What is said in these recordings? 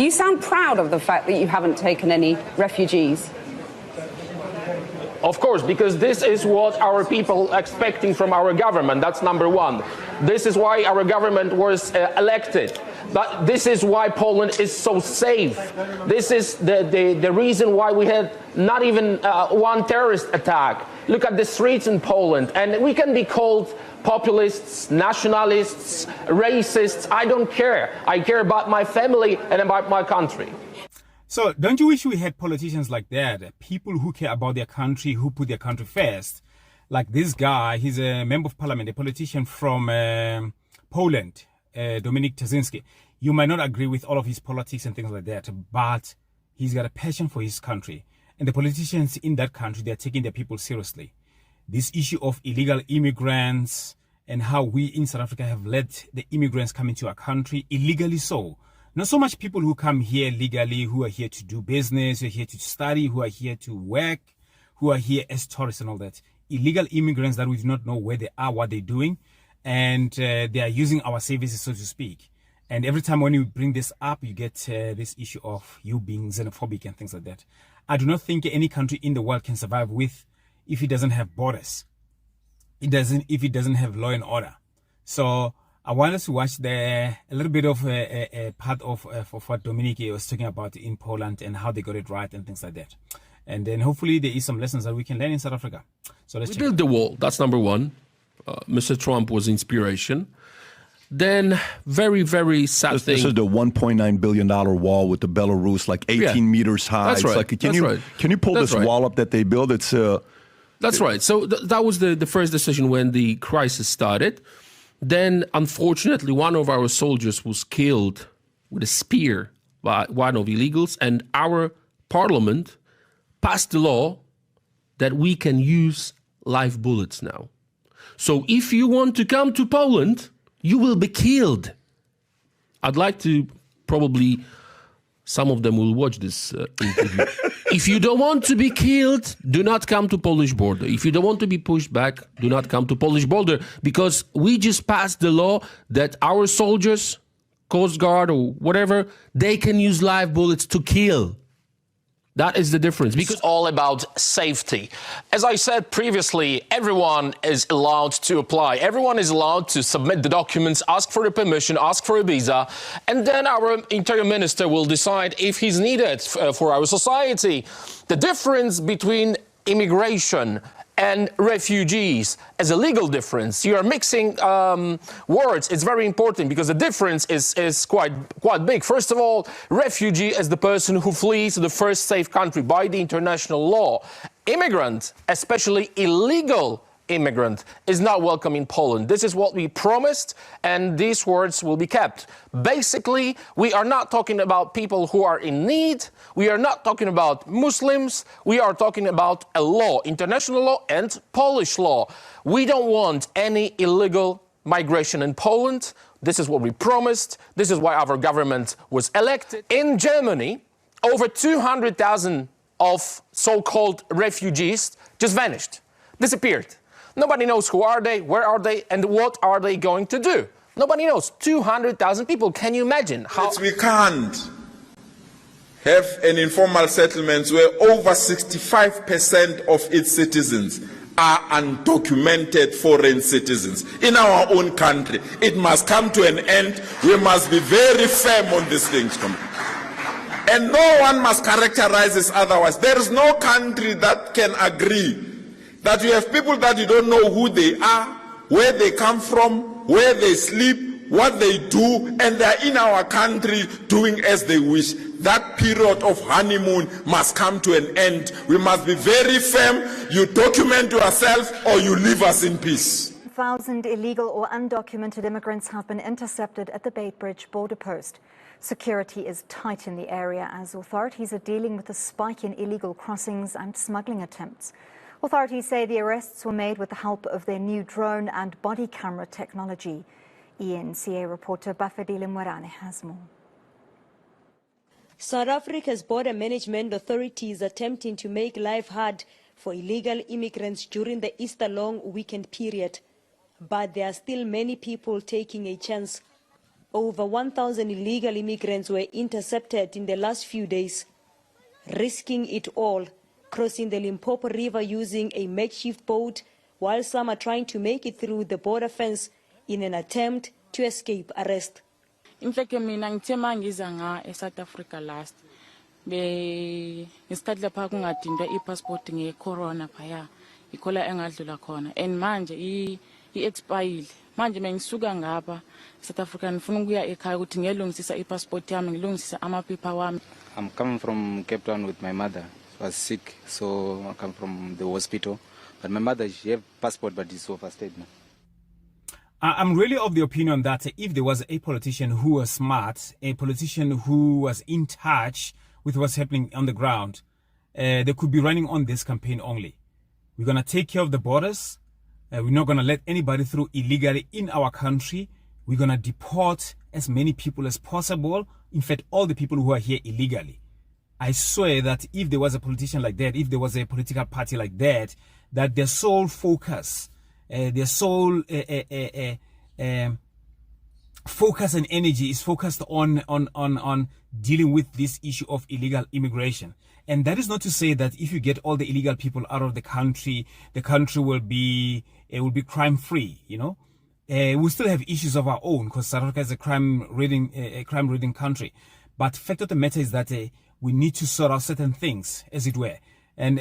You sound proud of the fact that you haven't taken any refugees. Of course, because this is what our people are expecting from our government. That's number one. This is why our government was elected. But this is why Poland is so safe. This is the reason why we had not even one terrorist attack. Look at the streets in Poland, and we can be called populists, nationalists, racists. I don't care. I care about my family and about my country. So don't you wish we had politicians like that? People who care about their country, who put their country first. Like this guy, he's a member of parliament, a politician from Poland, Dominik Tarzyński. You might not agree with all of his politics and things like that, but he's got a passion for his country. And the politicians in that country, they're taking their people seriously. This issue of illegal immigrants and how we in South Africa have let the immigrants come into our country, illegally so. Not so much people who come here legally, who are here to do business, who are here to study, who are here to work, who are here as tourists and all that. Illegal immigrants that we do not know where they are, what they're doing, and they are using our services, so to speak. And every time when you bring this up, you get this issue of you being xenophobic and things like that. I do not think any country in the world can survive if it doesn't have borders. If it doesn't have law and order. So I want us to watch a little bit of a part of what Dominik was talking about in Poland and how they got it right and things like that. And then hopefully there is some lessons that we can learn in South Africa. So let's check. We built the wall. That's number one. Mr. Trump was inspiration. Then very, very sad thing. This is the $1.9 billion wall with the Belarus, like 18 meters high. That's right. Like, can you pull this wall up that they built? That's right. So that was the first decision when the crisis started. Then, unfortunately, one of our soldiers was killed with a spear by one of illegals, and our parliament passed a law that we can use live bullets now. So if you want to come to Poland, you will be killed. I'd like to probably, some of them will watch this interview. If you don't want to be killed, do not come to Polish border. If you don't want to be pushed back, do not come to Polish border, because we just passed the law that our soldiers, Coast Guard or whatever, they can use live bullets to kill. That is the difference. Because it's all about safety. As I said previously, everyone is allowed to apply. Everyone is allowed to submit the documents, ask for a permission, ask for a visa, and then our interior minister will decide if he's needed for our society. The difference between immigration and refugees as a legal difference. You are mixing words. It's very important because the difference is quite big. First of all, refugee is the person who flees to the first safe country by the international law. Immigrant, especially illegal immigrant, is not welcome in Poland. This is what we promised, and these words will be kept. Basically, we are not talking about people who are in need. We are not talking about Muslims. We are talking about a law, international law and Polish law. We don't want any illegal migration in Poland. This is what we promised. This is why our government was elected. In Germany, over 200,000 of so-called refugees just vanished, disappeared. Nobody knows who are they, where are they, and what are they going to do. Nobody knows. 200,000 people. Can you imagine how? We can't have an informal settlement where over 65% of its citizens are undocumented foreign citizens in our own country. It must come to an end. We must be very firm on these things. And no one must characterize this otherwise. There is no country that can agree that you have people that you don't know who they are, where they come from, where they sleep, what they do, and they are in our country doing as they wish. That period of honeymoon must come to an end. We must be very firm. You document yourself or you leave us in peace. 1,000 illegal or undocumented immigrants have been intercepted at the Beitbridge border post. Security is tight in the area as authorities are dealing with a spike in illegal crossings and smuggling attempts. Authorities say the arrests were made with the help of their new drone and body camera technology. ENCA reporter Bafedile Morane has more. South Africa's border management authorities attempting to make life hard for illegal immigrants during the Easter long weekend period. But there are still many people taking a chance Over 1,000 illegal immigrants were intercepted in the last few days, risking it all, crossing the Limpopo River using a makeshift boat, while some are trying to make it through the border fence in an attempt to escape arrest. In fact, mina ngithe mangiza nga eSouth Africa last ngesikhathi lapha kungadindwa ipassport ngecorona phaya ikhola engadlula khona and manje i-expire manje mengisuka ngapha South Africa ngifuna ukuya ekhaya ukuthi ngiyelungisisa ipassport yami ngilungisisa amaphepha wami. I'm coming from Cape Town with my mother. She was sick, so I come from the hospital. But my mother, she have passport, but it's overstayed now. I'm really of the opinion that if there was a politician who was smart, a politician who was in touch with what's happening on the ground, they could be running on this campaign only. We're going to take care of the borders. We're not going to let anybody through illegally in our country. We're going to deport as many people as possible. In fact, all the people who are here illegally. I swear that if there was a politician like that, if there was a political party like that, that their sole focus, their sole focus and energy is focused on dealing with this issue of illegal immigration. And that is not to say that if you get all the illegal people out of the country will be crime free. You know, we still have issues of our own because South Africa is a crime-ridden country. But fact of the matter is that we need to sort out certain things, as it were. And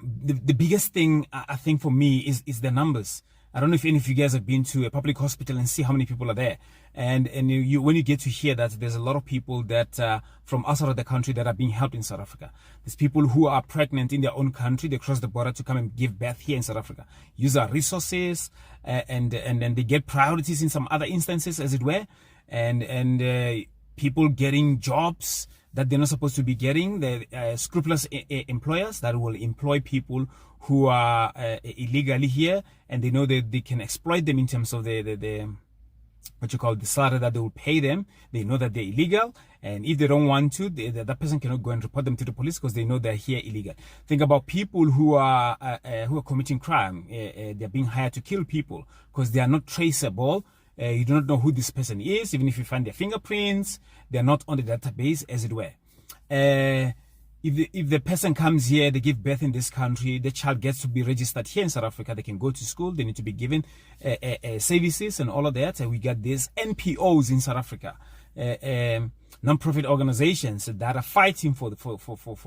the biggest thing I think for me is the numbers. I don't know if any of you guys have been to a public hospital and see how many people are there. And you when you get to hear that there's a lot of people that from outside of the country that are being helped in South Africa. There's people who are pregnant in their own country. They cross the border to come and give birth here in South Africa. Use our resources and they get priorities in some other instances, as it were. And people getting jobs that they're not supposed to be getting. The scrupulous employers that will employ people who are illegally here, and they know that they can exploit them in terms of the what you call the salary that they will pay them. They know that they're illegal, and if they don't want to, that person cannot go and report them to the police because they know they're here illegal. Think about people who are committing crime. They're being hired to kill people because they are not traceable. You do not know who this person is. Even if you find their fingerprints, they're not on the database, as it were. If the person comes here, they give birth in this country, the child gets to be registered here in South Africa, they can go to school, they need to be given services and all of that. We got these NPOs in South Africa, non-profit organizations that are fighting for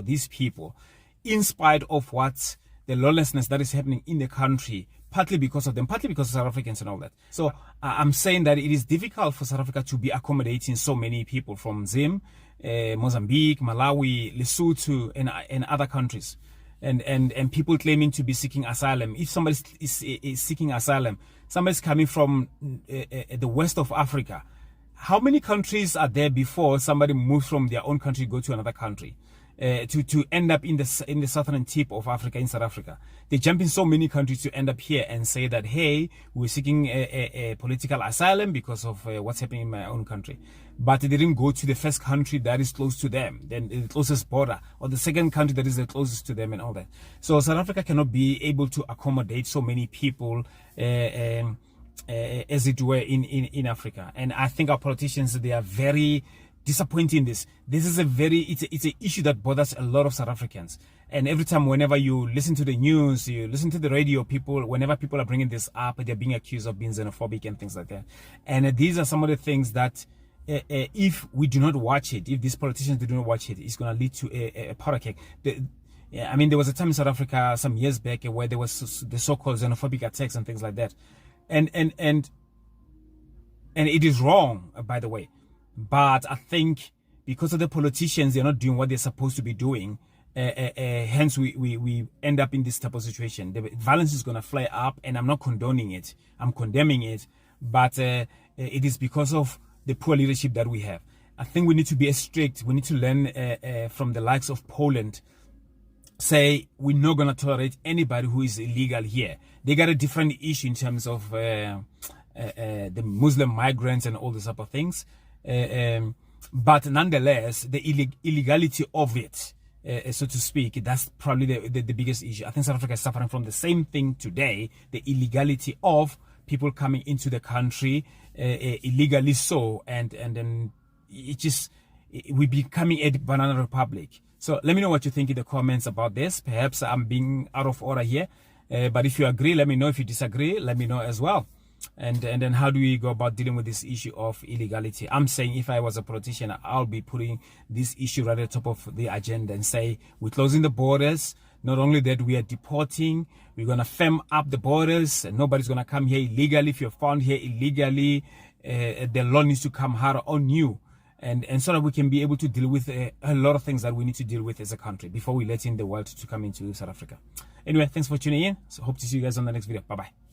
these people, in spite of what the lawlessness that is happening in the country, partly because of them, partly because of South Africans and all that. So I'm saying that it is difficult for South Africa to be accommodating so many people from Zim, Mozambique, Malawi, Lesotho, and other countries, and people claiming to be seeking asylum. If somebody is seeking asylum, somebody's coming from the west of Africa. How many countries are there before somebody moves from their own country go to another country? To end up in the southern tip of Africa, in South Africa. They jump in so many countries to end up here and say that, hey, we're seeking a political asylum because of what's happening in my own country. But they didn't go to the first country that is close to them, then the closest border, or the second country that is the closest to them and all that. So South Africa cannot be able to accommodate so many people as it were in Africa. And I think our politicians, they are very disappointing this. This is it's an issue that bothers a lot of South Africans. And every time, whenever you listen to the news, you listen to the radio, whenever people are bringing this up, they're being accused of being xenophobic and things like that. And these are some of the things that, if we do not watch it, if these politicians do not watch it, it's going to lead to a powder keg. I mean, there was a time in South Africa some years back where there was the so-called xenophobic attacks and things like that. And it is wrong, by the way. But I think because of the politicians, they're not doing what they're supposed to be doing. Hence, we end up in this type of situation. The violence is going to flare up, and I'm not condoning it. I'm condemning it. But it is because of the poor leadership that we have. I think we need to be strict. We need to learn from the likes of Poland. Say, we're not going to tolerate anybody who is illegal here. They got a different issue in terms of the Muslim migrants and all these type of things. But nonetheless, the illegality of it, so to speak, that's probably the biggest issue. I think South Africa is suffering from the same thing today, the illegality of people coming into the country illegally, so and then it just we becoming a banana republic. So let me know what you think in the comments about this. Perhaps I'm being out of order here, but if you agree, let me know. If you disagree, let me know as well. And then how do we go about dealing with this issue of illegality? I'm saying if I was a politician, I'll be putting this issue right at the top of the agenda and say we're closing the borders. Not only that, we are deporting, we're going to firm up the borders, and nobody's going to come here illegally. If you're found here illegally, the law needs to come hard on you. And so that we can be able to deal with a lot of things that we need to deal with as a country before we let in the world to come into South Africa. Anyway, thanks for tuning in. So hope to see you guys on the next video. Bye-bye.